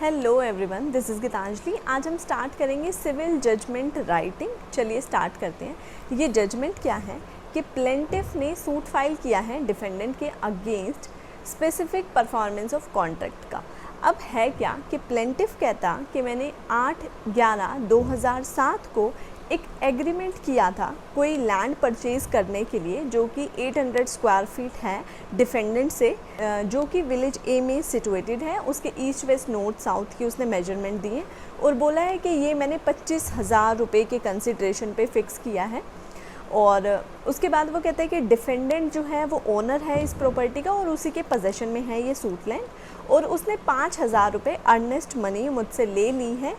Hello everyone, this is Geetanjali. आज हम start करेंगे सिविल जजमेंट राइटिंग। चलिए स्टार्ट करते हैं। ये जजमेंट क्या है कि प्लेंटिफ ने सूट फाइल किया है डिफेंडेंट के against specific performance of contract का। अब है क्या कि प्लेंटिफ कहता कि मैंने 8/11/2007 को एक एग्रीमेंट किया था कोई लैंड परचेज करने के लिए जो कि 800 स्क्वायर फीट है डिफेंडेंट से, जो कि विलेज ए में सिचुएटेड है। उसके ईस्ट वेस्ट नॉर्थ साउथ की उसने मेजरमेंट दिए और बोला है कि ये मैंने 25,000 रुपये के कंसिड्रेशन पे फिक्स किया है। और उसके बाद वो कहता है कि डिफेंडेंट जो है वो ओनर है इस प्रॉपर्टी का और उसी के पोजेशन में है ये सूट लैंड, और उसने 5,000 रुपये अर्नेस्ट मनी मुझसे ले ली है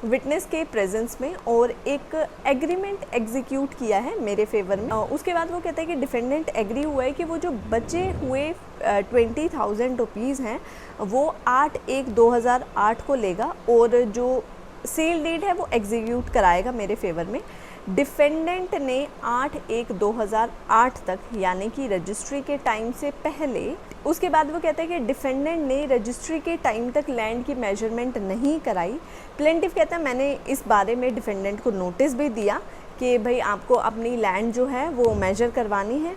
विटनेस के प्रेजेंस में, और एक एग्रीमेंट एग्जीक्यूट किया है मेरे फेवर में। उसके बाद वो कहता है कि डिफेंडेंट एग्री हुआ है कि वो जो बचे हुए 20,000 रुपीज़ हैं वो 8/1/2008 को लेगा और जो सेल डीड है वो एग्जीक्यूट कराएगा मेरे फेवर में। डिफेंडेंट ने 8/1/2008 तक यानी कि रजिस्ट्री के टाइम से पहले, उसके बाद वो कहता है कि डिफेंडेंट ने रजिस्ट्री के टाइम तक लैंड की मेजरमेंट नहीं कराई। प्लेंटिफ कहता है मैंने इस बारे में डिफेंडेंट को नोटिस भी दिया कि भाई आपको अपनी लैंड जो है वो मेजर करवानी है,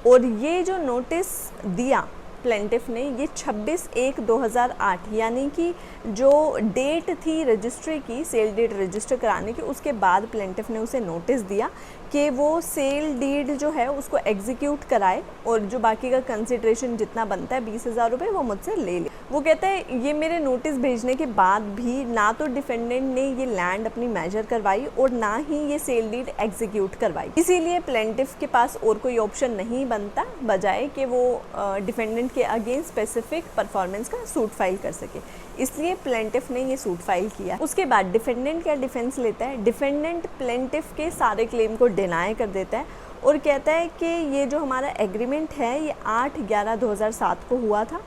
और ये जो नोटिस दिया प्लेंटिफ ने ये 26/1/2008 यानी कि जो डेट थी रजिस्ट्री की, सेल डीड रजिस्टर कराने की, उसके बाद प्लेंटिफ ने उसे नोटिस दिया कि वो सेल डीड जो है उसको एग्जीक्यूट कराए और जो बाकी का कंसिडरेशन जितना बनता है 20,000 रुपये वो मुझसे ले ले। वो कहता है ये मेरे नोटिस भेजने के बाद भी ना तो डिफेंडेंट ने ये लैंड अपनी मेजर करवाई और ना ही ये सेल डीड एग्जीक्यूट करवाई, इसीलिए प्लेंटिफ के पास और कोई ऑप्शन नहीं बनता बजाय कि वो डिफेंडेंट के अगेंस्ट स्पेसिफिक परफॉर्मेंस का सूट फाइल कर सके, इसलिए प्लेंटिफ ने ये सूट फाइल किया। उसके बाद डिफेंडेंट क्या डिफेंस लेता है, डिफेंडेंट प्लेंटिफ के सारे क्लेम को डिनाई कर देता है और कहता है कि ये जो हमारा एग्रीमेंट है ये 8/11/2007 को हुआ था,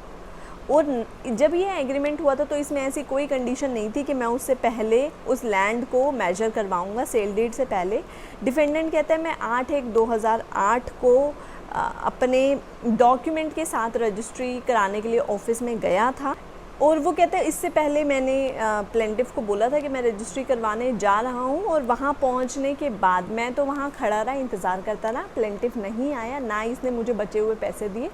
और जब ये एग्रीमेंट हुआ था तो इसमें ऐसी कोई कंडीशन नहीं थी कि मैं उससे पहले उस लैंड को मेजर करवाऊंगा सेल डीड से पहले। डिफेंडेंट कहता है मैं 8/1/2008 को अपने डॉक्यूमेंट के साथ रजिस्ट्री कराने के लिए ऑफिस में गया था, और वो कहते हैं इससे पहले मैंने प्लेंटिफ को बोला था कि मैं रजिस्ट्री करवाने जा रहा हूँ, और वहाँ पहुँचने के बाद मैं तो वहाँ खड़ा रहा, इंतज़ार करता रहा, प्लेंटिफ नहीं आया, ना इसने मुझे बचे हुए पैसे दिए।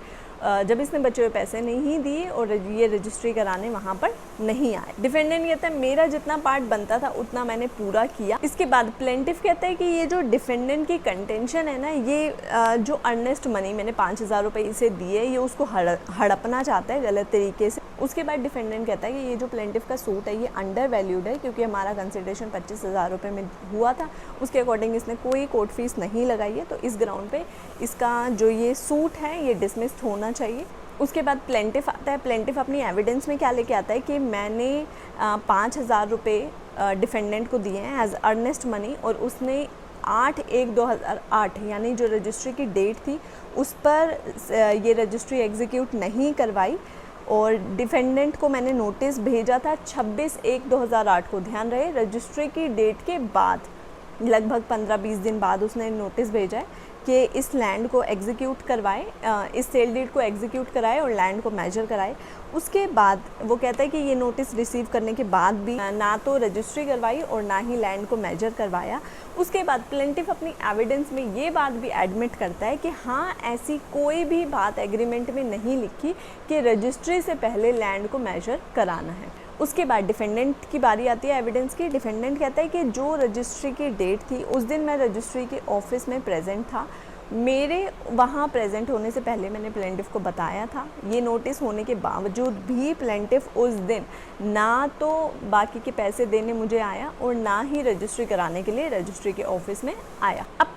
जब इसने बचे हुए पैसे नहीं दिए और ये रजिस्ट्री कराने वहाँ पर नहीं आए। डिफेंडेंट कहता है मेरा जितना पार्ट बनता था उतना मैंने पूरा किया। इसके बाद प्लेंटिफ कहता है कि ये जो डिफेंडेंट की कंटेंशन है ना, ये जो अर्नेस्ट मनी मैंने 5,000 रुपये इसे दिए ये उसको हड़पना चाहता है गलत तरीके से। उसके बाद डिफेंडेंट कहता है कि ये जो प्लेंटिफ का सूट है ये अंडर वैल्यूड है क्योंकि हमारा कंसिडरेशन 25,000 रुपये में हुआ था, उसके अकॉर्डिंग इसने कोई कोर्ट फीस नहीं लगाई है, तो इस ग्राउंड पे इसका जो ये सूट है ये डिसमिस्ड होना चाहिए। उसके बाद प्लेंटिफ आता है। प्लेंटिफ अपनी एविडेंस में क्या लेके आता है कि मैंने 5,000 रुपये डिफेंडेंट को दिए हैं एज अर्नेस्ट मनी, और उसने 8/1/2008 यानी जो रजिस्ट्री की डेट थी उस पर ये रजिस्ट्री एग्जीक्यूट नहीं करवाई, और डिफेंडेंट को मैंने नोटिस भेजा था 26/1/2008 को। ध्यान रहे रजिस्ट्री की डेट के बाद लगभग 15-20 दिन बाद उसने नोटिस भेजा है कि इस लैंड को एग्जीक्यूट करवाए, इस सेल डीड को एग्जीक्यूट कराए और लैंड को मेजर कराए। उसके बाद वो कहता है कि ये नोटिस रिसीव करने के बाद भी ना तो रजिस्ट्री करवाई और ना ही लैंड को मेजर करवाया। उसके बाद प्लेंटिफ अपनी एविडेंस में ये बात भी एडमिट करता है कि हाँ ऐसी कोई भी बात एग्रीमेंट में नहीं लिखी कि रजिस्ट्री से पहले लैंड को मेजर कराना है। उसके बाद डिफेंडेंट की बारी आती है एविडेंस की। डिफेंडेंट कहता है कि जो रजिस्ट्री की डेट थी उस दिन मैं रजिस्ट्री के ऑफिस में प्रेजेंट था, मेरे वहाँ प्रेजेंट होने से पहले मैंने प्लेंटिफ को बताया था। ये नोटिस होने के बावजूद भी प्लेंटिफ उस दिन ना तो बाकी के पैसे देने मुझे आया और ना ही रजिस्ट्री कराने के लिए रजिस्ट्री के ऑफिस में आया। अब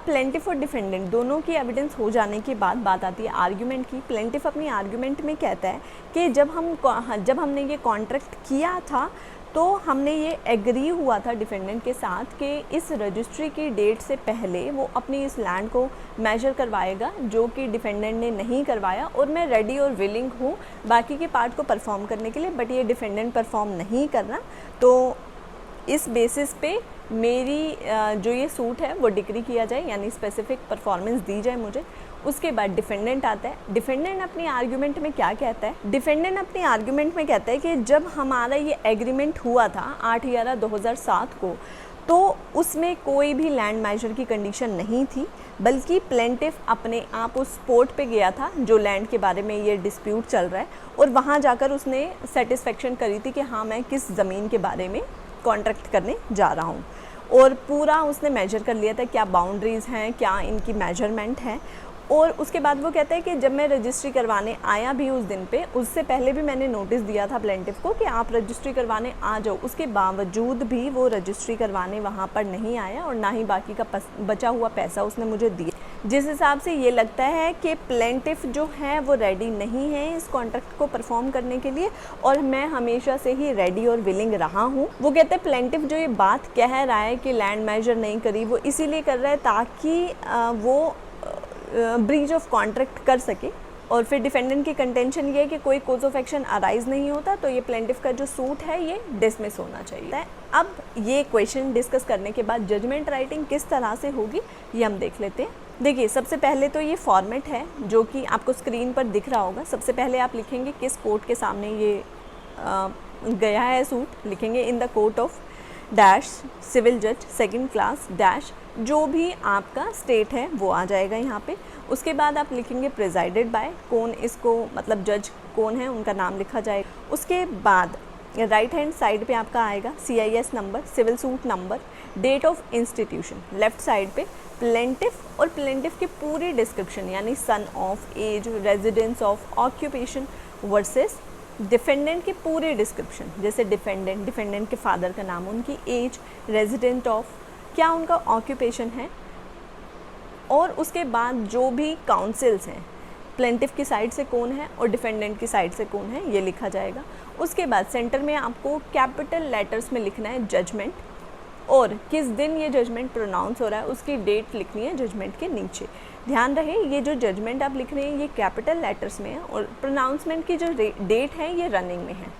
प्लेंटिफ और डिफेंडेंट दोनों की एविडेंस हो जाने के बाद बात आती है आर्ग्यूमेंट की। प्लेंटिफ अपनी आर्ग्यूमेंट में कहता है कि जब हमने ये कॉन्ट्रैक्ट किया था तो हमने ये एग्री हुआ था डिफेंडेंट के साथ कि इस रजिस्ट्री की डेट से पहले वो अपनी इस लैंड को मेजर करवाएगा, जो कि डिफेंडेंट ने नहीं करवाया, और मैं रेडी और विलिंग हूँ बाकी के पार्ट को परफॉर्म करने के लिए, बट ये डिफेंडेंट परफॉर्म नहीं करना, तो इस बेसिस पे मेरी जो ये सूट है वो डिक्री किया जाए यानी स्पेसिफिक परफॉर्मेंस दी जाए मुझे। उसके बाद डिफेंडेंट आता है। डिफेंडेंट अपनी आर्ग्यूमेंट में क्या कहता है? डिफेंडेंट अपनी आर्ग्यूमेंट में कहता है कि जब हमारा ये एग्रीमेंट हुआ था 8/11/2007 को, तो उसमें कोई भी लैंड मेजर की कंडीशन नहीं थी, बल्कि प्लेंटिफ अपने आप उस स्पॉट पे गया था जो लैंड के बारे में ये डिस्प्यूट चल रहा है, और वहाँ जाकर उसने सेटिस्फेक्शन करी थी कि हाँ मैं किस ज़मीन के बारे में कॉन्ट्रैक्ट करने जा रहा हूँ, और पूरा उसने मेजर कर लिया था, क्या बाउंड्रीज़ हैं, क्या इनकी मेजरमेंट है। और उसके बाद वो कहता है कि जब मैं रजिस्ट्री करवाने आया भी उस दिन पे, उससे पहले भी मैंने नोटिस दिया था प्लेंटिफ को कि आप रजिस्ट्री करवाने आ जाओ, उसके बावजूद भी वो रजिस्ट्री करवाने वहाँ पर नहीं आया, और ना ही बाकी का बचा हुआ पैसा उसने मुझे दिया। जिस हिसाब से ये लगता है कि प्लेंटिफ जो है वो रेडी नहीं है इस कॉन्ट्रैक्ट को परफॉर्म करने के लिए, और मैं हमेशा से ही रेडी और विलिंग रहा हूँ। वो कहते हैं प्लेंटिफ जो ये बात कह रहा है कि लैंड मेजर नहीं करी, वो इसीलिए कर रहा है ताकि वो ब्रीच ऑफ कॉन्ट्रैक्ट कर सके। और फिर डिफेंडेंट की कंटेंशन ये है कि कोई कोज ऑफ एक्शन अराइज नहीं होता, तो ये प्लेंटिफ का जो सूट है ये डिसमिस होना चाहिए। अब ये क्वेश्चन डिस्कस करने के बाद जजमेंट राइटिंग किस तरह से होगी ये हम देख लेते हैं। देखिए, सबसे पहले तो ये फॉर्मेट है जो कि आपको स्क्रीन पर दिख रहा होगा। सबसे पहले आप लिखेंगे किस कोर्ट के सामने ये गया है सूट, लिखेंगे in the court of dash civil जज सेकंड क्लास डैश, जो भी आपका स्टेट है वो आ जाएगा यहाँ पे। उसके बाद आप लिखेंगे प्रिजाइडेड बाय, कौन इसको मतलब जज कौन है उनका नाम लिखा जाएगा। उसके बाद राइट हैंड साइड पे आपका आएगा CIS number, civil suit number, date of institution. Left side पे प्लेंटिफ और प्लेंटिफ की पूरी डिस्क्रिप्शन, यानी son of, age, residence of, occupation versus defendant की पूरी डिस्क्रिप्शन, जैसे डिफेंडेंट के फादर का नाम, उनकी एज, रेजिडेंट ऑफ, क्या उनका ऑक्यूपेशन है, और उसके बाद जो भी काउंसिल्स हैं, प्लेंटिफ की साइड से कौन है और डिफेंडेंट की साइड से कौन है, ये लिखा जाएगा। उसके बाद सेंटर में आपको कैपिटल लेटर्स में लिखना है जजमेंट, और किस दिन ये जजमेंट प्रोनाउंस हो रहा है उसकी डेट लिखनी है जजमेंट के नीचे। ध्यान रहे ये जो जजमेंट आप लिख रहे हैं ये कैपिटल लेटर्स में है, और प्रोनाउंसमेंट की जो डेट है ये रनिंग में है।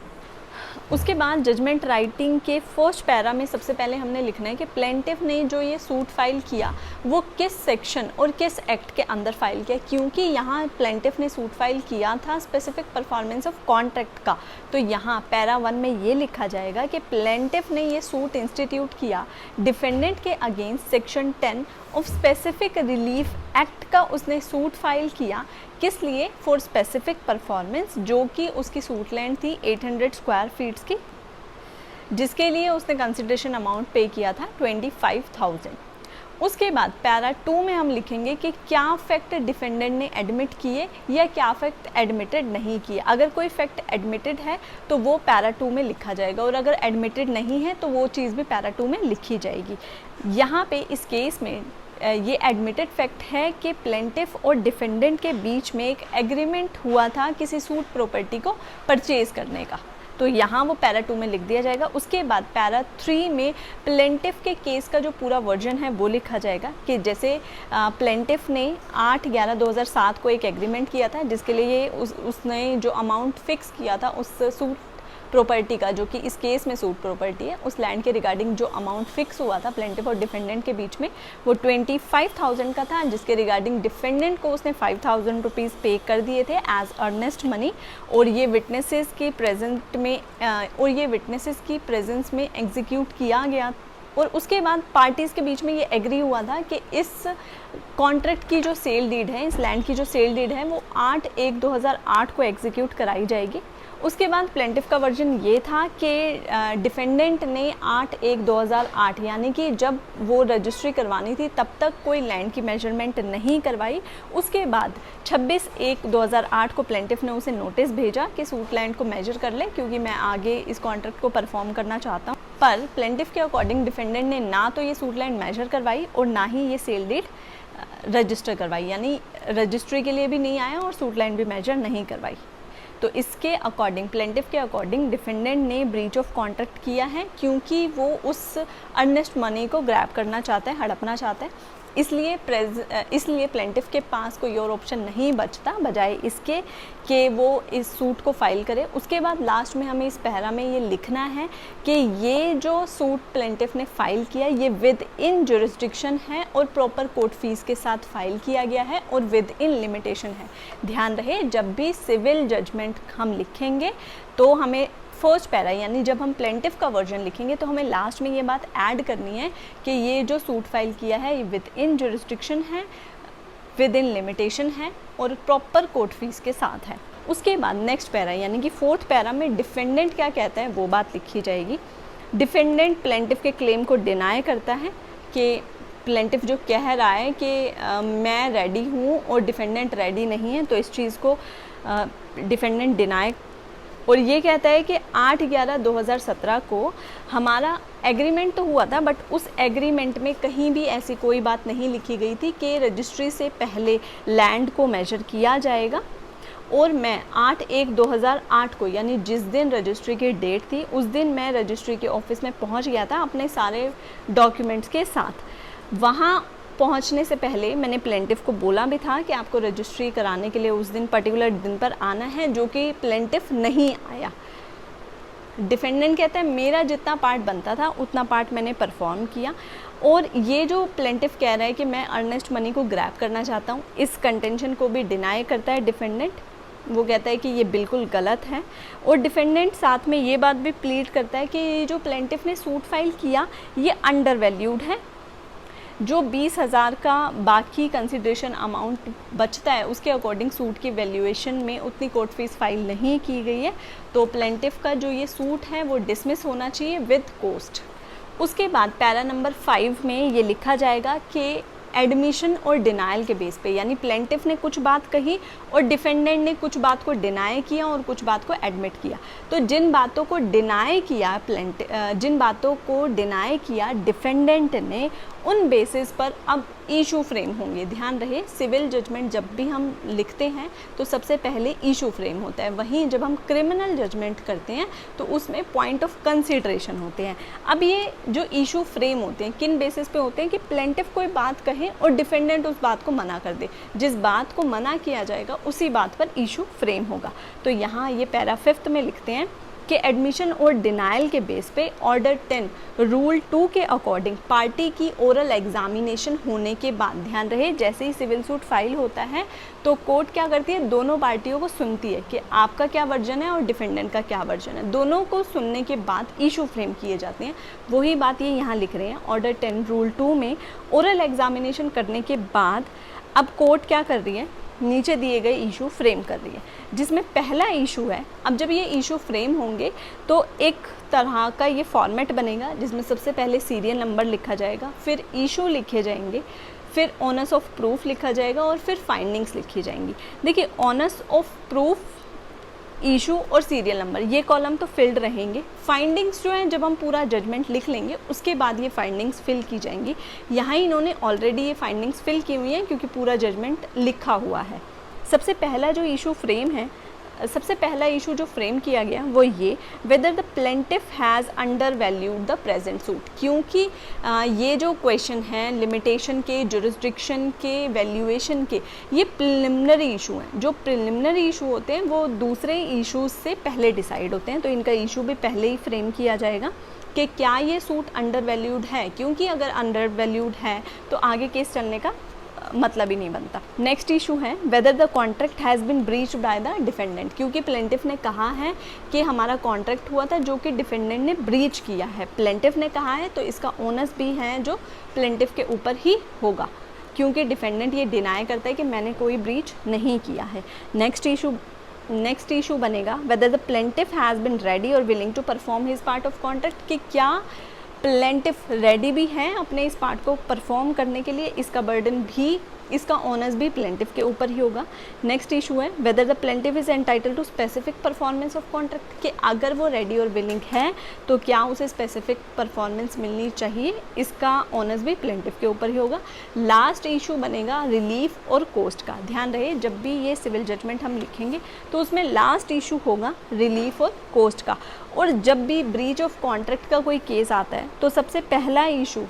उसके बाद जजमेंट राइटिंग के फर्स्ट पैरा में सबसे पहले हमने लिखना है कि प्लेंटिफ ने जो ये सूट फाइल किया वो किस सेक्शन और किस एक्ट के अंदर फाइल किया, क्योंकि यहाँ प्लेंटिफ ने सूट फाइल किया था स्पेसिफिक परफॉर्मेंस ऑफ कॉन्ट्रैक्ट का। तो यहाँ पैरा 1 में ये लिखा जाएगा कि प्लेंटिफ ने ये सूट इंस्टीट्यूट किया डिफेंडेंट के against section 10 of specific relief act का उसने सूट फाइल किया। किस लिए? फॉर स्पेसिफिक परफॉर्मेंस, जो कि उसकी सूट लैंड थी 800 स्क्वायर फीट्स की, जिसके लिए उसने कंसिडरेशन अमाउंट पे किया था 25,000। उसके बाद पैरा 2 में हम लिखेंगे कि क्या फैक्ट डिफेंडेंट ने एडमिट किए या क्या फैक्ट एडमिटेड नहीं किए। अगर कोई फैक्ट एडमिटेड है तो वो पैरा 2 में लिखा जाएगा, और अगर एडमिटेड नहीं है तो वो चीज़ भी पैरा 2 में लिखी जाएगी। यहाँ पे इस केस में ये एडमिटेड फैक्ट है कि प्लेंटिफ और डिफेंडेंट के बीच में एक एग्रीमेंट हुआ था किसी सूट प्रॉपर्टी को परचेज़ करने का, तो यहाँ वो पैरा 2 में लिख दिया जाएगा। उसके बाद पैरा 3 में प्लेंटिफ के केस का जो पूरा वर्जन है वो लिखा जाएगा कि जैसे प्लेंटिफ ने 8/11/2007 को एक एग्रीमेंट किया था, जिसके लिए ये उसने जो अमाउंट फिक्स किया था उस सूट प्रॉपर्टी का, जो कि इस केस में सूट प्रॉपर्टी है, उस लैंड के रिगार्डिंग जो अमाउंट फिक्स हुआ था प्लेंटिफ और डिफेंडेंट के बीच में वो 25,000 का था, जिसके रिगार्डिंग डिफेंडेंट को उसने 5,000 रुपीज़ पे कर दिए थे एज अर्नेस्ट मनी, और ये विटनेसेस की प्रेजेंस में एग्जीक्यूट किया गया। और उसके बाद पार्टीज़ के बीच में ये एग्री हुआ था कि इस कॉन्ट्रैक्ट की जो सेल डीड है, इस लैंड की जो सेल डीड है वो 8/1/2008 को एग्जीक्यूट कराई जाएगी। उसके बाद प्लेंटिफ का वर्जन ये था कि डिफेंडेंट ने 8/1/2008 यानी कि जब वो रजिस्ट्री करवानी थी तब तक कोई लैंड की मेजरमेंट नहीं करवाई। उसके बाद 26/1/2008 को प्लेंटिफ ने उसे नोटिस भेजा कि सूट लैंड को मेजर कर ले, क्योंकि मैं आगे इस कॉन्ट्रैक्ट को परफॉर्म करना चाहता हूँ। पर प्लेंटिफ के अकॉर्डिंग डिफेंडेंट ने ना तो ये सूट लैंड मेजर करवाई और ना ही ये सेल डीड रजिस्टर करवाई, यानी रजिस्ट्री के लिए भी नहीं आया और सूट लैंड भी मेजर नहीं करवाई। तो इसके अकॉर्डिंग, प्लेंटिफ के अकॉर्डिंग, डिफेंडेंट ने ब्रीच ऑफ कॉन्ट्रैक्ट किया है, क्योंकि वो उस अर्नेस्ट मनी को ग्रैब करना चाहता है, हड़पना चाहता है। इसलिए प्लेंटिफ के पास कोई और ऑप्शन नहीं बचता बजाय इसके कि वो इस सूट को फाइल करे। उसके बाद लास्ट में हमें इस पैरा में ये लिखना है कि ये जो सूट प्लेंटिफ ने फाइल किया ये विद इन जुरिस्डिक्शन है और प्रॉपर कोर्ट फीस के साथ फाइल किया गया है और विद इन लिमिटेशन है। ध्यान रहे जब भी सिविल जजमेंट हम लिखेंगे तो हमें फर्स्ट पैरा यानी जब हम प्लेंटिफ का वर्जन लिखेंगे तो हमें लास्ट में ये बात ऐड करनी है कि ये जो सूट फाइल किया है ये विद इन जुरिस्डिक्शन है, विद इन लिमिटेशन है और प्रॉपर कोर्ट फीस के साथ है। उसके बाद नेक्स्ट पैरा यानी कि फोर्थ पैरा में डिफेंडेंट क्या कहता है वो बात लिखी जाएगी। डिफेंडेंट प्लेंटिफ के क्लेम को डिनाई करता है कि प्लेंटिफ जो कह रहा है कि मैं रेडी हूँ और डिफेंडेंट रेडी नहीं है, तो इस चीज़ को डिफेंडेंट डिनाई और ये कहता है कि 8/11/2017 को हमारा एग्रीमेंट तो हुआ था बट उस एग्रीमेंट में कहीं भी ऐसी कोई बात नहीं लिखी गई थी कि रजिस्ट्री से पहले लैंड को मेजर किया जाएगा और मैं 8/1/2008 को यानी जिस दिन रजिस्ट्री की डेट थी उस दिन मैं रजिस्ट्री के ऑफिस में पहुंच गया था अपने सारे डॉक्यूमेंट्स के साथ। वहाँ पहुंचने से पहले मैंने प्लेंटिफ को बोला भी था कि आपको रजिस्ट्री कराने के लिए उस दिन पर्टिकुलर दिन पर आना है, जो कि प्लेंटिफ नहीं आया। डिफेंडेंट कहता है मेरा जितना पार्ट बनता था उतना पार्ट मैंने परफॉर्म किया और ये जो प्लेंटिफ कह रहा है कि मैं अर्नेस्ट मनी को ग्रैब करना चाहता हूँ, इस कंटेंशन को भी डिनाई करता है डिफेंडेंट। वो कहता है कि ये बिल्कुल गलत है और डिफेंडेंट साथ में ये बात भी प्लीड करता है कि ये जो प्लेंटिफ ने सूट फाइल किया ये अंडर वैल्यूड है। जो 20,000 का बाकी कंसिडरेशन अमाउंट बचता है उसके अकॉर्डिंग सूट की वैल्यूएशन में उतनी कोर्ट फीस फाइल नहीं की गई है, तो प्लेंटिफ का जो ये सूट है वो डिसमिस होना चाहिए विद कोस्ट। उसके बाद पैरा नंबर 5 में ये लिखा जाएगा कि एडमिशन और डिनायल के बेस पे, यानी प्लेंटिफ ने कुछ बात कही और डिफेंडेंट ने कुछ बात को डिनाई किया और कुछ बात को एडमिट किया। तो जिन बातों को डिनाई किया डिफेंडेंट ने, उन बेसिस पर अब इशू फ्रेम होंगे। ध्यान रहे सिविल जजमेंट जब भी हम लिखते हैं तो सबसे पहले इशू फ्रेम होता है, वहीं जब हम क्रिमिनल जजमेंट करते हैं तो उसमें पॉइंट ऑफ कंसिडरेशन होते हैं। अब ये जो इशू फ्रेम होते हैं किन बेसिस पे होते हैं कि प्लेंटिफ कोई बात कहे और डिफेंडेंट उस बात को मना कर दे, जिस बात को मना किया जाएगा उसी बात पर इशू फ्रेम होगा। तो यहाँ ये पैरा 5 में लिखते हैं कि एडमिशन और डिनायल के बेस पे ऑर्डर 10 रूल 2 के अकॉर्डिंग पार्टी की ओरल एग्जामिनेशन होने के बाद, ध्यान रहे जैसे ही सिविल सूट फाइल होता है तो कोर्ट क्या करती है, दोनों पार्टियों को सुनती है कि आपका क्या वर्जन है और डिफेंडेंट का क्या वर्जन है। दोनों को सुनने के बाद इशू फ्रेम किए जाते हैं। वही बात ये यहाँ लिख रहे हैं ऑर्डर 10 रूल 2 में ओरल एग्जामिनेशन करने के बाद अब कोर्ट क्या कर रही है, नीचे दिए गए इशू फ्रेम कर रही है, जिसमें पहला इशू है। अब जब ये इशू फ्रेम होंगे तो एक तरह का ये फॉर्मेट बनेगा जिसमें सबसे पहले सीरियल नंबर लिखा जाएगा, फिर इशू लिखे जाएंगे, फिर ऑनर्स ऑफ प्रूफ लिखा जाएगा और फिर फाइंडिंग्स लिखी जाएंगी। देखिए ऑनर्स ऑफ प्रूफ, इशू और सीरियल नंबर ये कॉलम तो फिल्ड रहेंगे। फाइंडिंग्स जो हैं जब हम पूरा जजमेंट लिख लेंगे उसके बाद ये फाइंडिंग्स फिल की जाएंगी। यहाँ इन्होंने ऑलरेडी ये फाइंडिंग्स फिल की हुई हैं क्योंकि पूरा जजमेंट लिखा हुआ है। सबसे पहला जो इशू फ्रेम है, सबसे पहला इशू जो फ्रेम किया गया वो ये, weather the plaintiff has under valued the present suit. क्योंकि ये जो क्वेश्चन है लिमिटेशन के, जुरिस्डिक्शन के, वैल्यूएशन के, ये प्रिलिमिनरी इशू हैं। जो प्रिलिमिनरी इशू होते हैं वो दूसरे इशूज़ से पहले डिसाइड होते हैं, तो इनका इशू भी पहले ही फ्रेम किया जाएगा कि क्या ये सूट अंडर वैल्यूड है, क्योंकि अगर अंडर वैल्यूड है तो आगे केस चलने का मतलब ही नहीं बनता। नेक्स्ट इशू है whether the contract has been breached by the defendant. क्योंकि प्लेंटिफ ने कहा है कि हमारा कॉन्ट्रैक्ट हुआ था जो कि डिफेंडेंट ने ब्रीच किया है। प्लेंटिफ ने कहा है तो इसका ओनस भी है जो प्लेंटिफ के ऊपर ही होगा, क्योंकि डिफेंडेंट ये डिनाई करता है कि मैंने कोई ब्रीच नहीं किया है। नेक्स्ट इशू बनेगा whether the plaintiff has been ready और willing to perform his part of contract, कि क्या प्लेंटिफ रेडी भी हैं अपने इस पार्ट को परफॉर्म करने के लिए। इसका बर्डन भी, इसका ऑनर्स भी प्लेंटिफ के ऊपर ही होगा। नेक्स्ट इशू है whether the plaintiff is entitle to specific performance of contract, कि अगर वो रेडी और विलिंग है तो क्या उसे स्पेसिफिक परफॉर्मेंस मिलनी चाहिए, इसका ऑनर्स भी प्लेंटिफ के ऊपर ही होगा। लास्ट इशू बनेगा रिलीफ और कोस्ट का। ध्यान रहे जब भी ये सिविल जजमेंट हम लिखेंगे तो उसमें लास्ट इशू होगा रिलीफ और कोस्ट का। और जब भी ब्रीच ऑफ कॉन्ट्रैक्ट का कोई केस आता है तो सबसे पहला इशू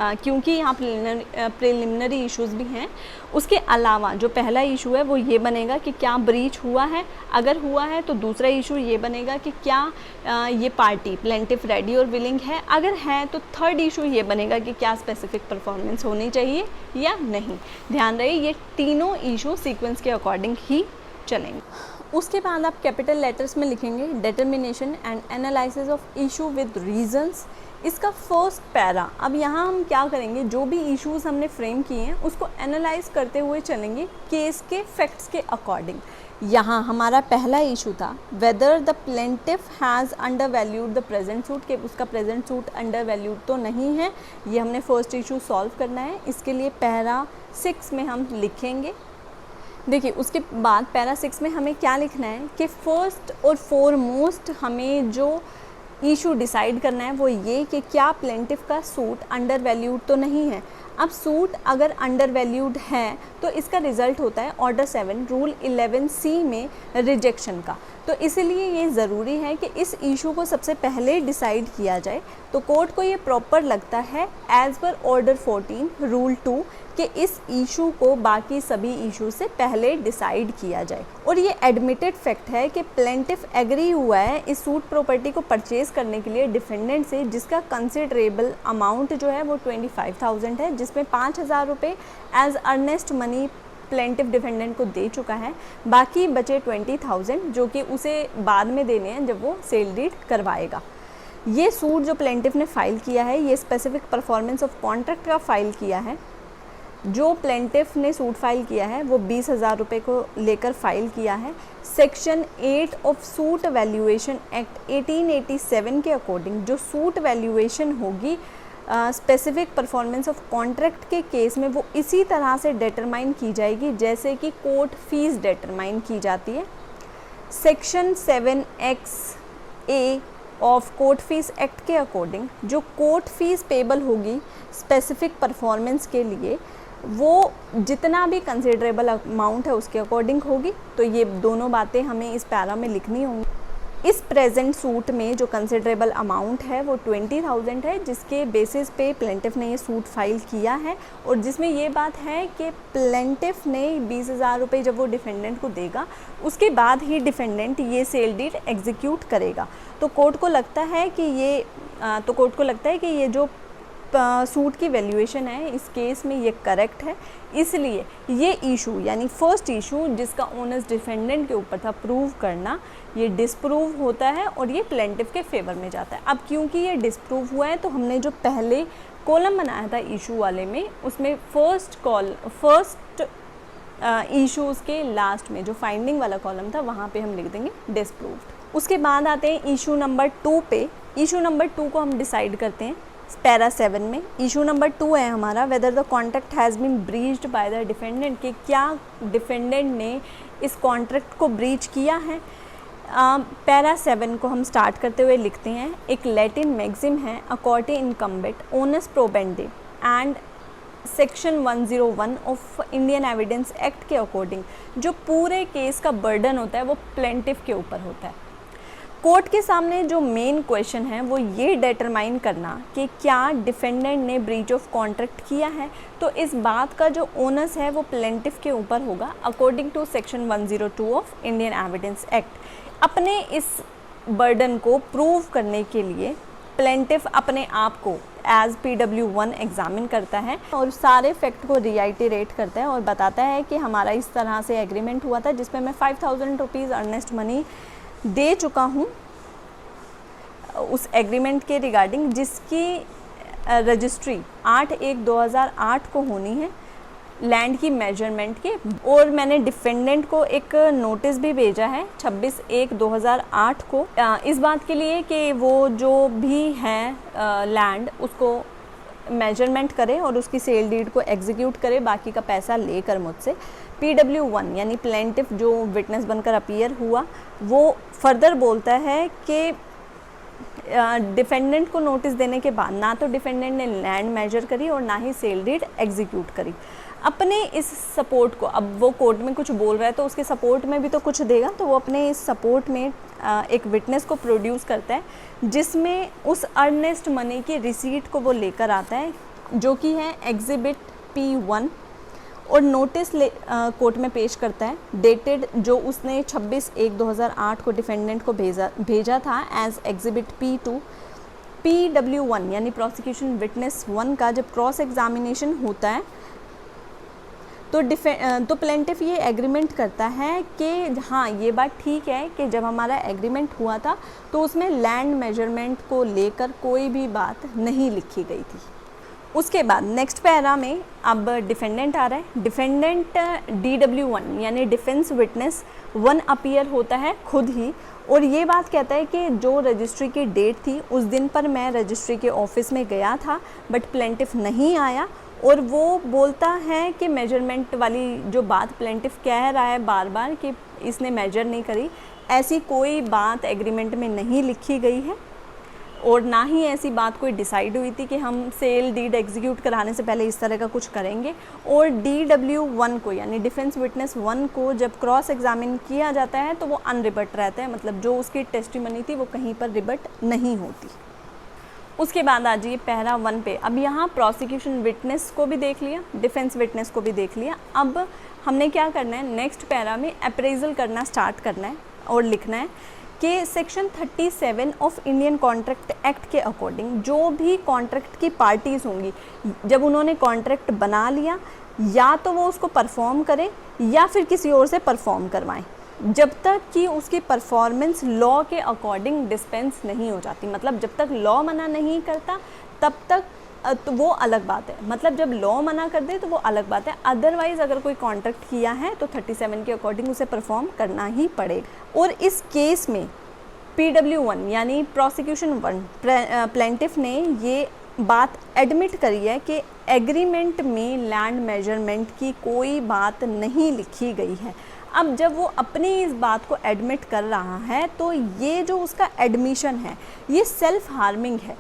क्योंकि यहाँ प्रिलिमिनरी इश्यूज़ भी हैं। उसके अलावा जो पहला इशू है वो ये बनेगा कि क्या ब्रीच हुआ है, अगर हुआ है तो दूसरा इशू ये बनेगा कि क्या ये पार्टी प्लेंटिफ रेडी और विलिंग है, अगर है तो थर्ड इशू ये बनेगा कि क्या स्पेसिफिक परफॉर्मेंस होनी चाहिए या नहीं। ध्यान रहे ये तीनों इशू सीक्वेंस के अकॉर्डिंग ही चलेंगे। उसके बाद आप कैपिटल लेटर्स में लिखेंगे determination and analysis of issue with reasons. इसका फर्स्ट पैरा, अब यहाँ हम क्या करेंगे, जो भी इश्यूज़ हमने फ्रेम किए हैं उसको एनालाइज करते हुए चलेंगे केस के फैक्ट्स के अकॉर्डिंग। यहाँ हमारा पहला इशू था weather the plaintiff has under valued the present suit, कि उसका प्रेजेंट सूट अंडर वैल्यूड तो नहीं है। ये हमने फर्स्ट इशू सॉल्व करना है। इसके लिए पैरा 6 में हम लिखेंगे। देखिए उसके बाद पैरा 6 में हमें क्या लिखना है कि फर्स्ट और फॉरमोस्ट हमें जो इशू डिसाइड करना है वो ये कि क्या प्लेंटिफ का सूट अंडर वैल्यूड तो नहीं है। अब सूट अगर अंडर वैल्यूड है तो इसका रिज़ल्ट होता है ऑर्डर 7 रूल 11C में रिजेक्शन का। तो इसलिए ये ज़रूरी है कि इस इशू को सबसे पहले डिसाइड किया जाए। तो कोर्ट को ये प्रॉपर लगता है एज़ पर ऑर्डर 14 रूल 2 कि इस इशू को बाकी सभी इशू से पहले डिसाइड किया जाए। और ये एडमिटेड फैक्ट है कि प्लेंटिफ एग्री हुआ है इस सूट प्रॉपर्टी को परचेज़ करने के लिए डिफेंडेंट से, जिसका कंसिडरेबल अमाउंट जो है वो 25,000 है, जिसमें 5,000 रुपये as earnest money plaintiff defendant को दे चुका है। बाकी बचे 20,000 जो कि उसे बाद में देने हैं जब वो सेल डीड करवाएगा। ये सूट जो प्लेंटिफ ने फाइल किया है ये स्पेसिफिक परफॉर्मेंस ऑफ कॉन्ट्रैक्ट का फाइल किया है। जो प्लेंटिफ ने सूट फाइल किया है वो 20,000 रुपये को लेकर फाइल किया है। Section 8 of suit valuation act 1887 के अकॉर्डिंग जो सूट वैल्यूएशन होगी स्पेसिफिक परफॉर्मेंस ऑफ कॉन्ट्रैक्ट के केस में वो इसी तरह से डिटरमाइन की जाएगी जैसे कि कोर्ट फीस डिटरमाइन की जाती है। Section 7(x)(a) of court fees act के अकॉर्डिंग जो कोर्ट फीस पेबल होगी स्पेसिफिक परफॉर्मेंस के लिए वो जितना भी कंसिडरेबल अमाउंट है उसके अकॉर्डिंग होगी। तो ये दोनों बातें हमें इस पैरा में लिखनी होंगी। इस प्रेजेंट सूट में जो कंसिडरेबल अमाउंट है वो 20,000 है, जिसके बेसिस पे प्लेंटिफ ने ये सूट फाइल किया है। और जिसमें ये बात है कि प्लेंटिफ ने 20,000 रुपये जब वो डिफेंडेंट को देगा उसके बाद ही डिफेंडेंट ये सेल डीड एग्जीक्यूट करेगा। तो कोर्ट को लगता है कि ये जो सूट की वैल्यूएशन है इस केस में ये करेक्ट है। इसलिए ये इशू यानी फर्स्ट इशू जिसका ओनर्स डिफेंडेंट के ऊपर था प्रूव करना, ये डिसप्रूव होता है और ये प्लेंटिफ के फेवर में जाता है। अब क्योंकि ये डिसप्रूव हुआ है तो हमने जो पहले कॉलम बनाया था इशू वाले में उसमें फर्स्ट इशूज़ के लास्ट में जो फाइंडिंग वाला कॉलम था वहाँ पे हम लिख देंगे डिसप्रूव्ड। उसके बाद आते हैं इशू नंबर 2 पे। इशू नंबर 2 को हम डिसाइड करते हैं पैरा 7 में। इशू नंबर 2 है हमारा whether the contract has been breached by the defendant, कि क्या डिफेंडेंट ने इस कॉन्ट्रैक्ट को ब्रीच किया है। पैरा 7 को हम स्टार्ट करते हुए लिखते हैं एक लैटिन मैक्सिम है अकॉर्डिंग इनकम्बेट ओनस प्रोबेंडे and section 101 of Indian evidence act के अकॉर्डिंग जो पूरे केस का बर्डन होता है वो प्लेंटिफ के ऊपर होता है। कोर्ट के सामने जो मेन क्वेश्चन है वो ये डिटरमाइन करना कि क्या डिफेंडेंट ने ब्रीच ऑफ कॉन्ट्रैक्ट किया है। तो इस बात का जो ओनस है वो प्लेंटिफ के ऊपर होगा according to section 102 of Indian evidence act. अपने इस बर्डन को प्रूव करने के लिए प्लेंटिफ अपने आप को एज PW1 एग्जामिन करता है और सारे फैक्ट को रिआइटरेट करता है और बताता है कि हमारा इस तरह से एग्रीमेंट हुआ था जिसमें मैं 5,000 रुपीज़ अर्नेस्ट मनी दे चुका हूँ उस एग्रीमेंट के रिगार्डिंग, जिसकी रजिस्ट्री 8/1/2008 को होनी है लैंड की मेजरमेंट के। और मैंने डिफेंडेंट को एक नोटिस भी भेजा है 26/1/2008 को इस बात के लिए कि वो जो भी है लैंड उसको मेजरमेंट करे और उसकी सेल डीड को एग्जीक्यूट करे, बाकी का पैसा लेकर मुझसे। PW1 यानी प्लेंटिफ जो विटनेस बनकर अपीयर हुआ वो फर्दर बोलता है कि डिफेंडेंट को नोटिस देने के बाद ना तो डिफेंडेंट ने लैंड मेजर करी और ना ही सेल डीड एग्जीक्यूट करी। अपने इस सपोर्ट को, अब वो कोर्ट में कुछ बोल रहा है तो उसके सपोर्ट में भी तो कुछ देगा, तो वो अपने इस सपोर्ट में एक विटनेस को प्रोड्यूस करता है जिसमें उस अर्नेस्ट मनी की रिसीट को वो लेकर आता है जो कि है एग्जिबिट P1, और नोटिस कोर्ट में पेश करता है डेटेड, जो उसने 26/1/2008 को डिफेंडेंट को भेजा था एज एग्जिबिट P2। PW1 यानी प्रोसिक्यूशन विटनेस 1 का जब क्रॉस एग्जामिनेशन होता है तो प्लेंटिफ ये एग्रीमेंट करता है कि हाँ, ये बात ठीक है कि जब हमारा एग्रीमेंट हुआ था तो उसमें लैंड मेजरमेंट को लेकर कोई भी बात नहीं लिखी गई थी। उसके बाद नेक्स्ट पैरा में अब डिफेंडेंट आ रहा है। डिफेंडेंट DW1 यानी डिफेंस विटनेस 1 अपीयर होता है खुद ही, और ये बात कहता है कि जो रजिस्ट्री की डेट थी उस दिन पर मैं रजिस्ट्री के ऑफिस में गया था बट प्लेंटिफ नहीं आया, और वो बोलता है कि मेजरमेंट वाली जो बात प्लेंटिफ कह रहा है बार बार कि इसने मेजर नहीं करी, ऐसी कोई बात एग्रीमेंट में नहीं लिखी गई है, और ना ही ऐसी बात कोई डिसाइड हुई थी कि हम सेल डीड एग्जीक्यूट कराने से पहले इस तरह का कुछ करेंगे। और DW1 को यानी डिफेंस विटनेस 1 को जब क्रॉस एग्जामिन किया जाता है तो वो अनरिबट रहता है, मतलब जो उसकी टेस्टिमनी थी वो कहीं पर रिबट नहीं होती। उसके बाद आ जाइए पैरा 1 पे। अब यहाँ प्रोसिक्यूशन विटनेस को भी देख लिया, डिफेंस विटनेस को भी देख लिया। अब हमने क्या करना है, नेक्स्ट पैरा में अप्रेजल करना स्टार्ट करना है और लिखना है कि section 37 of Indian contract act के अकॉर्डिंग जो भी कॉन्ट्रैक्ट की पार्टीज़ होंगी, जब उन्होंने कॉन्ट्रैक्ट बना लिया या तो वो उसको परफॉर्म करें या फिर किसी और से परफॉर्म करवाएं, जब तक कि उसकी परफॉर्मेंस लॉ के अकॉर्डिंग डिस्पेंस नहीं हो जाती, मतलब जब तक लॉ मना नहीं करता तब तक तो वो अलग बात है, मतलब जब लॉ मना कर दे तो वो अलग बात है। अदरवाइज़ अगर कोई कॉन्ट्रैक्ट किया है तो 37 के अकॉर्डिंग उसे परफॉर्म करना ही पड़ेगा। और इस केस में PW1 यानी प्रोसिक्यूशन 1 प्लेंटिफ ने ये बात एडमिट करी है कि एग्रीमेंट में लैंड मेजरमेंट की कोई बात नहीं लिखी गई है। अब जब वो अपनी इस बात को एडमिट कर रहा है तो ये जो उसका एडमिशन है ये सेल्फ हार्मिंग है,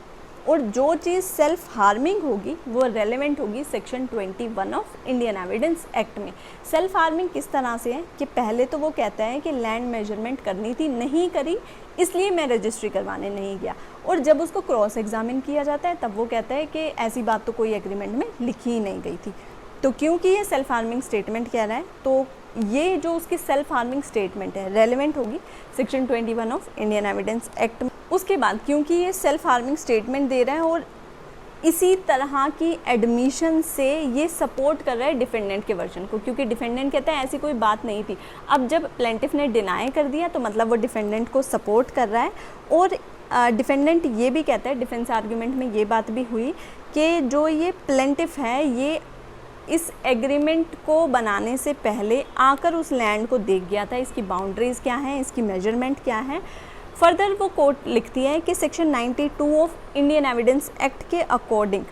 और जो चीज़ सेल्फ हार्मिंग होगी वो रेलेवेंट होगी section 21 of Indian evidence Act में। सेल्फ हार्मिंग किस तरह से है कि पहले तो वो कहता है कि लैंड मेजरमेंट करनी थी, नहीं करी, इसलिए मैं रजिस्ट्री करवाने नहीं गया, और जब उसको क्रॉस एग्जामिन किया जाता है तब वो कहता है कि ऐसी बात तो कोई एग्रीमेंट में लिखी ही नहीं गई थी। तो क्योंकि ये सेल्फ हार्मिंग स्टेटमेंट कह रहा है तो ये जो उसकी सेल्फ हार्मिंग स्टेटमेंट है रेलेवेंट होगी section 21 of Indian evidence Act में। उसके बाद क्योंकि ये सेल्फ हार्मिंग स्टेटमेंट दे रहा है और इसी तरह की एडमिशन से ये सपोर्ट कर रहा है डिफेंडेंट के वर्जन को, क्योंकि डिफेंडेंट कहता है ऐसी कोई बात नहीं थी। अब जब प्लेंटिफ ने डिनाई कर दिया तो मतलब वो डिफेंडेंट को सपोर्ट कर रहा है, और डिफेंडेंट ये भी कहता है, डिफेंस आर्ग्यूमेंट में ये बात भी हुई कि जो ये प्लेंटिफ है ये इस एग्रीमेंट को बनाने से पहले आकर उस लैंड को देख गया था, इसकी बाउंड्रीज़ क्या हैं, इसकी मेजरमेंट क्या है। फर्दर वो कोर्ट लिखती है कि section 92 of Indian evidence act के अकॉर्डिंग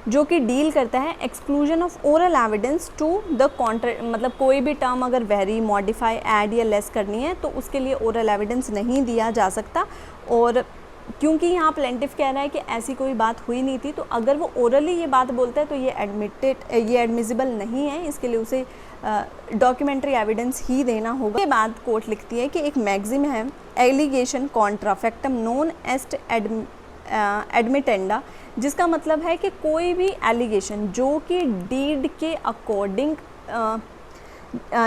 जो कि डील करता है exclusion of oral evidence to the contract, मतलब कोई भी टर्म अगर वेरी, मॉडिफाई, ऐड या लेस करनी है तो उसके लिए ओरल एविडेंस नहीं दिया जा सकता। और क्योंकि यहाँ प्लेंटिफ कह रहा है कि ऐसी कोई बात हुई नहीं थी, तो अगर वो ओरली ये बात बोलता है तो ये एडमिसिबल नहीं है, इसके लिए उसे डॉक्यूमेंट्री एविडेंस ही देना होगा। उसके बाद कोर्ट लिखती है कि एक मैगजिम है एलिगेशन कॉन्ट्रा फैक्टम नोन एस्ट एडमिटेंडा, जिसका मतलब है कि कोई भी एलिगेशन जो कि डीड के अकॉर्डिंग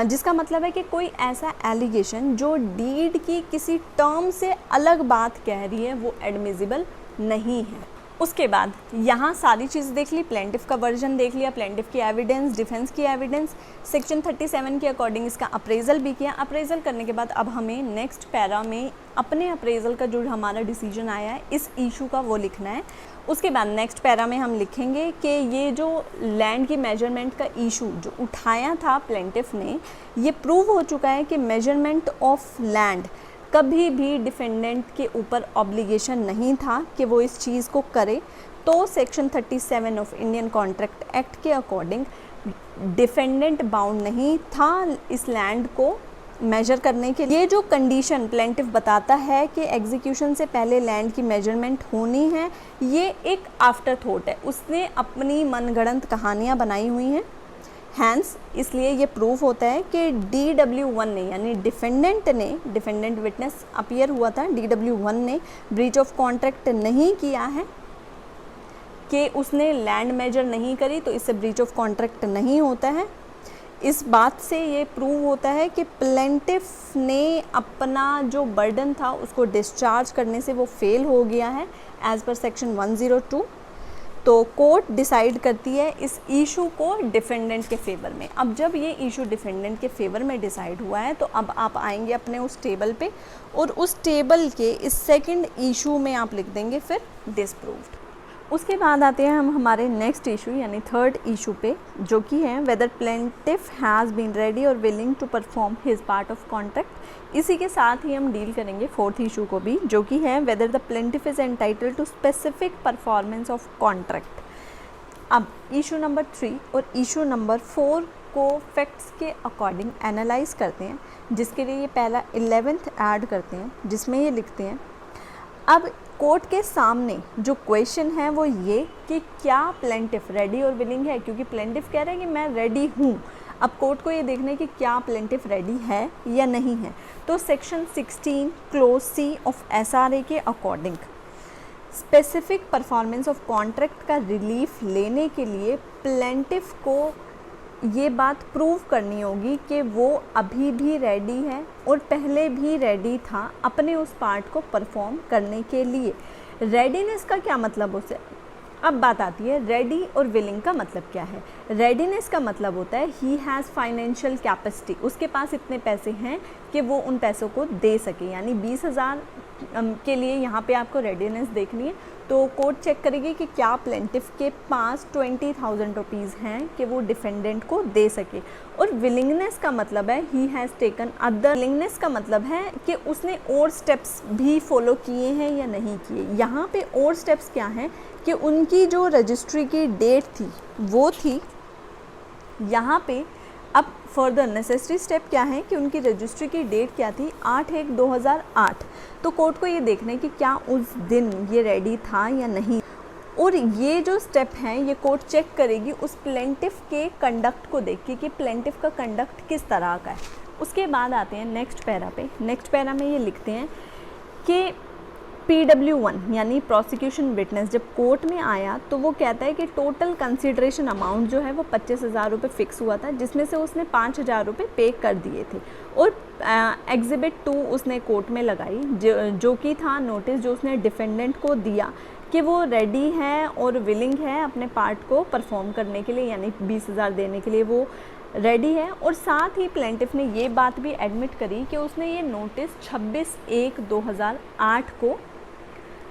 जिसका मतलब है कि कोई ऐसा एलिगेशन जो डीड की किसी टर्म से अलग बात कह रही है वो एडमिसिबल नहीं है। उसके बाद यहाँ सारी चीज़ देख ली, प्लेंटिफ का वर्जन देख लिया, प्लेंटिफ की एविडेंस, डिफेंस की एविडेंस, सेक्शन 37 के अकॉर्डिंग इसका अप्रेजल भी किया। अप्रेजल करने के बाद अब हमें नेक्स्ट पैरा में अपने अप्रेजल का जो हमारा डिसीजन आया है इस इशू का वो लिखना है। उसके बाद नेक्स्ट पैरा में हम लिखेंगे कि ये जो लैंड की मेजरमेंट का इशू जो उठाया था प्लेंटिफ ने, ये प्रूव हो चुका है कि मेजरमेंट ऑफ लैंड कभी भी डिफेंडेंट के ऊपर ऑब्लिगेशन नहीं था कि वो इस चीज़ को करे। तो section 37 of Indian contract act के अकॉर्डिंग डिफेंडेंट बाउंड नहीं था इस लैंड को मेजर करने के लिए। ये जो कंडीशन प्लेंटिफ बताता है कि एग्जीक्यूशन से पहले लैंड की मेजरमेंट होनी है, ये एक आफ्टर थॉट है, उसने अपनी मनगढ़ंत कहानियाँ बनाई हुई हैं। हैंस इसलिए ये प्रूफ होता है कि DW1 ने यानी डिफेंडेंट विटनेस अपीयर हुआ था, DW1 ने ब्रीच ऑफ कॉन्ट्रैक्ट नहीं किया है कि उसने लैंड मेजर नहीं करी तो इससे ब्रीच ऑफ कॉन्ट्रैक्ट नहीं होता है। इस बात से ये प्रूव होता है कि प्लेंटिफ ने अपना जो बर्डन था उसको डिस्चार्ज करने से वो फेल हो गया है एज़ पर सेक्शन 102। तो कोर्ट डिसाइड करती है इस इशू को डिफेंडेंट के फेवर में। अब जब ये इशू डिफेंडेंट के फेवर में डिसाइड हुआ है तो अब आप आएंगे अपने उस टेबल पे और उस टेबल के इस सेकंड इशू में आप लिख देंगे फिर डिसप्रूव्ड। उसके बाद आते हैं हम हमारे नेक्स्ट इशू यानी थर्ड इशू पे, जो कि है whether plaintiff has been ready और willing to perform his part of contract. इसी के साथ ही हम डील करेंगे फोर्थ इशू को भी, जो कि है whether the plaintiff is entitled to specific performance of contract. अब इशू नंबर 3 और इशू नंबर 4 को फैक्ट्स के अकॉर्डिंग एनालाइज करते हैं, जिसके लिए ये पहला 11th ऐड करते हैं, जिसमें ये लिखते हैं अब कोर्ट के सामने जो क्वेश्चन है वो ये कि क्या प्लेंटिफ रेडी और विलिंग है, क्योंकि प्लेंटिफ कह रहा है कि मैं रेडी हूँ। अब कोर्ट को ये देखना है कि क्या प्लेंटिफ रेडी है या नहीं है। तो section 16 clause C of SRA के according specific performance of contract का रिलीफ लेने के लिए प्लेंटिफ को ये बात प्रूव करनी होगी कि वो अभी भी रेडी है और पहले भी रेडी था अपने उस पार्ट को परफॉर्म करने के लिए। रेडीनेस का क्या मतलब उसे, अब बात आती है रेडी और विलिंग का मतलब क्या है। रेडीनेस का मतलब होता है ही हैज़ फाइनेंशियल कैपेसिटी, उसके पास इतने पैसे हैं कि वो उन पैसों को दे सके, यानी 20,000 के लिए यहाँ पे आपको रेडीनेस देखनी है। तो कोर्ट चेक करेगी कि क्या प्लेंटिफ के पास 20,000 रुपीज़ हैं कि वो डिफेंडेंट को दे सके। और विलिंगनेस का मतलब है he has taken other, willingness का मतलब है कि उसने और स्टेप्स भी फॉलो किए हैं या नहीं किए। यहाँ पे और स्टेप्स क्या हैं कि उनकी जो रजिस्ट्री की डेट थी वो थी यहाँ पे। अब फर्दर नेसेसरी स्टेप क्या है कि उनकी रजिस्ट्री की डेट क्या थी 8/1/2008। तो कोर्ट को ये देखना है कि क्या उस दिन ये रेडी था या नहीं। और ये जो स्टेप हैं ये कोर्ट चेक करेगी उस प्लेंटिफ के कंडक्ट को देख के कि प्लेंटिफ का कंडक्ट किस तरह का है। उसके बाद आते हैं नेक्स्ट पैरा पे। नेक्स्ट पैरा में ये लिखते हैं कि PW1 यानी प्रोसिक्यूशन विटनेस जब कोर्ट में आया तो वो कहता है कि टोटल कंसिडरेशन अमाउंट जो है वो 25,000 रुपये फ़िक्स हुआ था, जिसमें से उसने 5,000 रुपये पे कर दिए थे। और एग्जिबिट 2 उसने कोर्ट में लगाई जो कि था नोटिस जो उसने डिफेंडेंट को दिया कि वो रेडी है और विलिंग है अपने पार्ट को परफॉर्म करने के लिए, यानी 20,000 देने के लिए वो रेडी है। और साथ ही प्लेंटिफ ने ये बात भी एडमिट करी कि उसने ये नोटिस 26/1/2008 को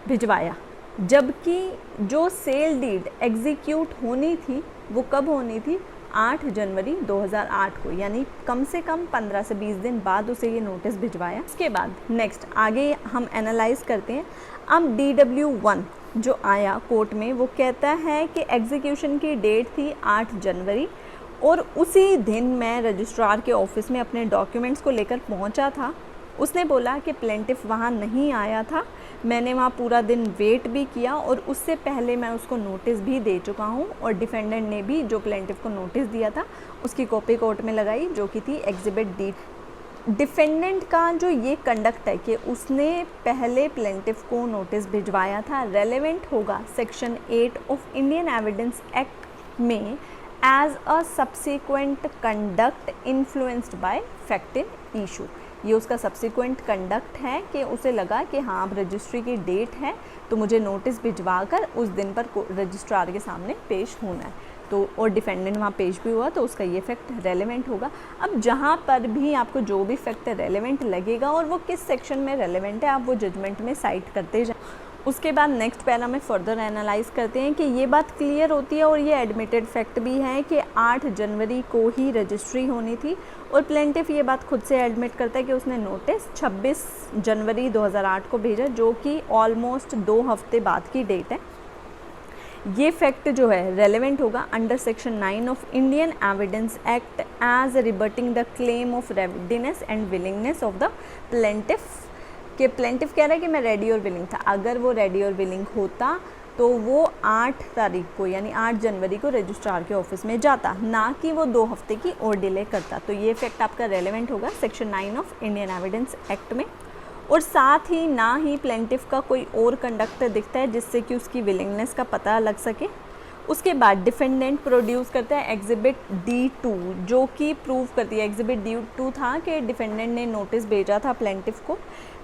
भिजवाया, जबकि जो सेल डीड एग्जीक्यूट होनी थी वो कब होनी थी 8 जनवरी 2008 को, यानी कम से कम 15 से 20 दिन बाद उसे ये नोटिस भिजवाया। उसके बाद नेक्स्ट आगे हम एनालाइज करते हैं। अब DW1 जो आया कोर्ट में वो कहता है कि एग्जीक्यूशन की डेट थी 8 जनवरी और उसी दिन मैं रजिस्ट्रार के ऑफिस में अपने डॉक्यूमेंट्स को लेकर पहुंचा था। उसने बोला कि प्लेंटिफ वहाँ नहीं आया था, मैंने वहाँ पूरा दिन वेट भी किया और उससे पहले मैं उसको नोटिस भी दे चुका हूँ और डिफेंडेंट ने भी जो प्लेंटिफ को नोटिस दिया था उसकी कॉपी कोर्ट में लगाई जो कि थी एग्जिबिट डी। डिफेंडेंट का जो ये कंडक्ट है कि उसने पहले प्लेंटिफ को नोटिस भिजवाया था रेलेवेंट होगा section 8 of Indian evidence Act में as a subsequent conduct influenced by fact in issue. ये उसका सब्सिक्वेंट कंडक्ट है कि उसे लगा कि हाँ अब रजिस्ट्री की डेट है तो मुझे नोटिस भिजवा कर उस दिन पर रजिस्ट्रार के सामने पेश होना है। तो और डिफेंडेंट वहाँ पेश भी हुआ तो उसका ये फैक्ट रेलेवेंट होगा। अब जहाँ पर भी आपको जो भी फैक्ट रेलेवेंट लगेगा और वो किस सेक्शन में रेलेवेंट है आप वो जजमेंट में साइट करते जाए। उसके बाद नेक्स्ट पैरा में फर्दर एनालाइज करते हैं कि ये बात क्लियर होती है और ये एडमिटेड फैक्ट भी है कि 8 जनवरी को ही रजिस्ट्री होनी थी और प्लेंटिफ ये बात खुद से एडमिट करता है कि उसने नोटिस 26 जनवरी 2008 को भेजा जो कि ऑलमोस्ट 2 हफ्ते बाद की डेट है। ये फैक्ट जो है रेलेवेंट होगा under section 9 of Indian evidence Act as rebutting the claim of readiness and willingness of the plaintiff. कि प्लेंटिफ कह रहा है कि मैं रेडी और विलिंग था। अगर वो रेडी और विलिंग होता तो वो 8 तारीख को यानी 8 जनवरी को रजिस्ट्रार के ऑफिस में जाता, ना कि वो 2 हफ्ते की और डिले करता। तो ये फैक्ट आपका रेलेवेंट होगा section 9 of Indian evidence Act में। और साथ ही ना ही प्लेंटिफ का कोई और कंडक्ट दिखता है जिससे कि उसकी विलिंगनेस का पता लग सके। उसके बाद डिफेंडेंट प्रोड्यूस करता है एग्जिबिट D2, जो कि प्रूव करती है, एग्जिबिट D2 था कि डिफेंडेंट ने नोटिस भेजा था प्लेंटिफ को,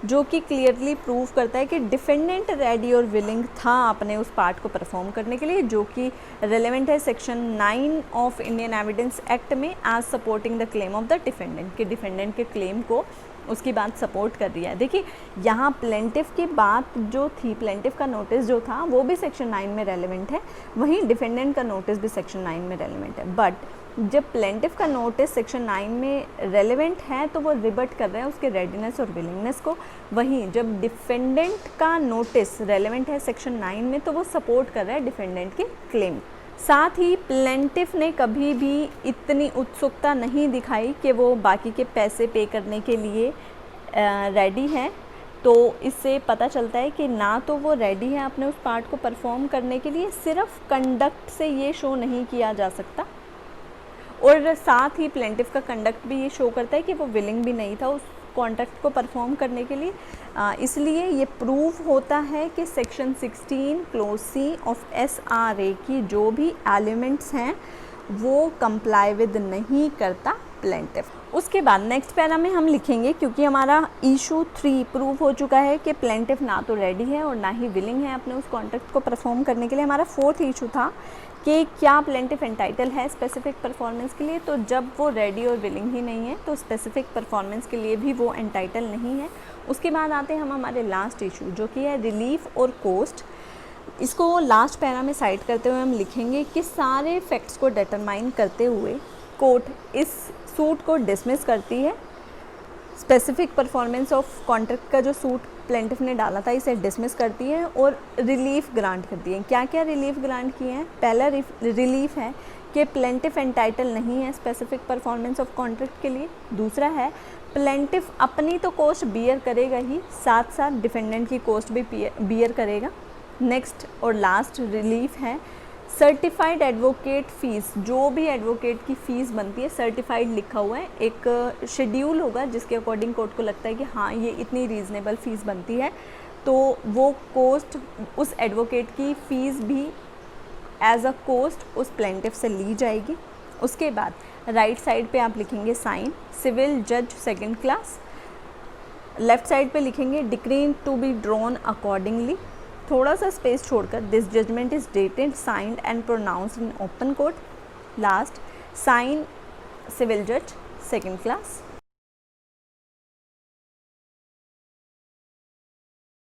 जो कि क्लियरली प्रूव करता है कि डिफेंडेंट रेडी और विलिंग था अपने उस पार्ट को परफॉर्म करने के लिए, जो कि रेलेवेंट है section 9 of Indian evidence Act में as supporting the claim of the defendant, के डिफेंडेंट के क्लेम को उसकी बात सपोर्ट कर रही है। देखिए यहाँ प्लेंटिफ की बात जो थी, प्लेंटिफ का नोटिस जो था वो भी सेक्शन 9 में रेलेवेंट है, वहीं डिफेंडेंट का नोटिस भी सेक्शन 9 में रेलेवेंट है। बट जब प्लेंटिफ का नोटिस सेक्शन 9 में रेलेवेंट है तो वो रिबट कर रहे हैं उसके रेडीनेस और विलिंगनेस को, वहीं जब डिफेंडेंट का नोटिस रेलेवेंट है सेक्शन 9 में तो वो सपोर्ट कर रहा है डिफेंडेंट के क्लेम। साथ ही प्लेंटिफ ने कभी भी इतनी उत्सुकता नहीं दिखाई कि वो बाकी के पैसे पे करने के लिए रेडी है, तो इससे पता चलता है कि ना तो वो रेडी है अपने उस पार्ट को परफॉर्म करने के लिए, सिर्फ कंडक्ट से ये शो नहीं किया जा सकता, और साथ ही प्लेंटिफ का कंडक्ट भी ये शो करता है कि वो विलिंग भी नहीं था उस कॉन्ट्रैक्ट को परफॉर्म करने के लिए। इसलिए ये प्रूव होता है कि section 16 close C of SRA की जो भी एलिमेंट्स हैं वो कंप्लाई विद नहीं करता प्लेंटिफ। उसके बाद नेक्स्ट पैरा में हम लिखेंगे, क्योंकि हमारा इशू 3 प्रूव हो चुका है कि प्लेंटिफ ना तो रेडी है और ना ही विलिंग है अपने उस कॉन्ट्रैक्ट को परफॉर्म करने के लिए। हमारा 4th इशू था कि क्या प्लेंटिफ एंटाइटल है स्पेसिफिक परफॉर्मेंस के लिए, तो जब वो रेडी और विलिंग ही नहीं है तो स्पेसिफिक परफॉर्मेंस के लिए भी वो एंटाइटल नहीं है। उसके बाद आते हैं हम हमारे लास्ट इशू जो कि है रिलीफ और कोस्ट। इसको लास्ट पैरा में साइड करते हुए हम लिखेंगे कि सारे फैक्ट्स को डिटरमाइन करते हुए कोर्ट इस सूट को डिसमिस करती है। स्पेसिफिक परफॉर्मेंस ऑफ कॉन्ट्रैक्ट का जो सूट प्लेंटिफ ने डाला था इसे डिसमिस करती है और रिलीफ ग्रांट करती है। क्या क्या रिलीफ ग्रांट किए हैं? पहला रिलीफ है कि प्लेंटिफ एंटाइटल नहीं है स्पेसिफिक परफॉर्मेंस ऑफ कॉन्ट्रैक्ट के लिए। दूसरा है प्लेंटिफ अपनी तो कॉस्ट बियर करेगा ही, साथ साथ डिफेंडेंट की कॉस्ट भी बियर करेगा। नेक्स्ट और लास्ट रिलीफ है सर्टिफाइड एडवोकेट फ़ीस, जो भी एडवोकेट की फ़ीस बनती है सर्टिफाइड लिखा हुआ है, एक शेड्यूल होगा जिसके अकॉर्डिंग कोर्ट को लगता है कि हाँ ये इतनी रीज़नेबल फ़ीस बनती है, तो वो कॉस्ट उस एडवोकेट की फ़ीस भी एज अ कॉस्ट उस प्लेंटिफ से ली जाएगी। उसके बाद राइट साइड पे आप लिखेंगे साइन सिविल जज सेकेंड क्लास, लेफ़्ट साइड पे लिखेंगे decree to be drawn accordingly, थोड़ा सा स्पेस छोड़कर this judgment is dated signed and pronounced in open court, last sign civil जज सेकेंड क्लास।